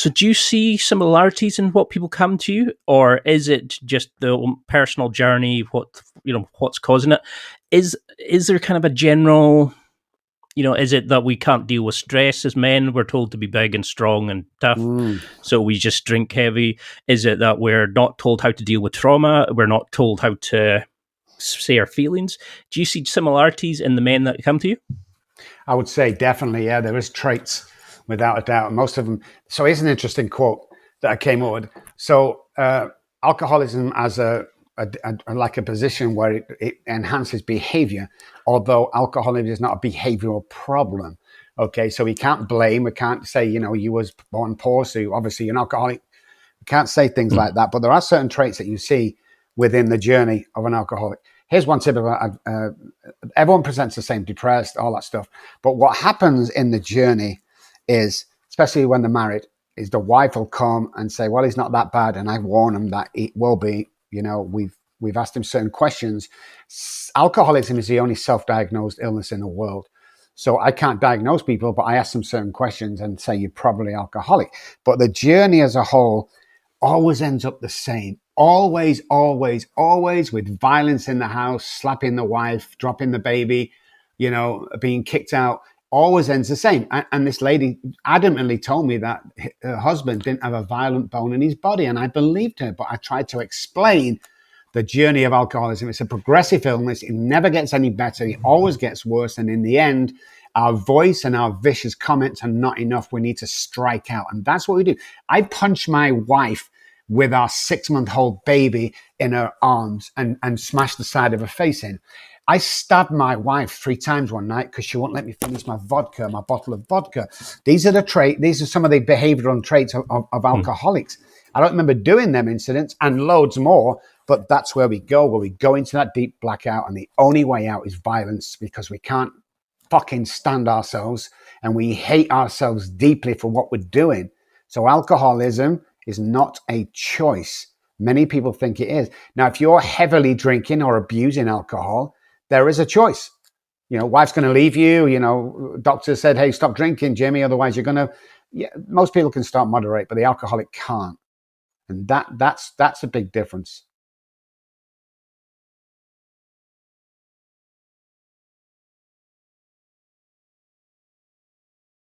So do you see similarities in what people come to you, or is it just the personal journey? What's causing it? Is there kind of a general, is it that we can't deal with stress as men? We're told to be big and strong and tough, Mm. so we just drink heavy. Is it that we're not told how to deal with trauma? We're not told how to say our feelings. Do you see similarities in the men that come to you? I would say definitely, yeah, there is traits without a doubt. Most of them. So here's an interesting quote that I came up with. So alcoholism as like a position where it enhances behavior, although alcoholism is not a behavioral problem. Okay, so we can't blame. We can't say, you was born poor, so obviously you're an alcoholic. We can't say things like that. But there are certain traits that you see within the journey of an alcoholic. Here's one tip about everyone presents the same, depressed, all that stuff. But what happens in the journey is, especially when they're married, is the wife will come and say, well, he's not that bad. And I warn him that it will be. We've asked him certain questions. Alcoholism is the only self-diagnosed illness in the world. So I can't diagnose people, but I ask them certain questions and say, you're probably alcoholic. But the journey as a whole always ends up the same. Always, always, always with violence in the house, slapping the wife, dropping the baby, being kicked out, always ends the same. And this lady adamantly told me that her husband didn't have a violent bone in his body. And I believed her, but I tried to explain the journey of alcoholism. It's a progressive illness. It never gets any better. It always gets worse. And in the end, our voice and our vicious comments are not enough. We need to strike out. And that's what we do. I punched my wife with our 6-month-old baby in her arms and smashed the side of her face in. I stabbed my wife 3 times one night because she won't let me finish my bottle of vodka. These are some of the behavioral traits of alcoholics. I don't remember doing them incidents and loads more, but that's where we go into that deep blackout, and the only way out is violence, because we can't fucking stand ourselves and we hate ourselves deeply for what we're doing. So alcoholism is not a choice. Many people think it is. Now, if you're heavily drinking or abusing alcohol, there is a choice. Wife's going to leave you. Doctor said, hey, stop drinking, Jimmy, otherwise you're going to... Yeah, most people can start moderate, but the alcoholic can't. And that's a big difference.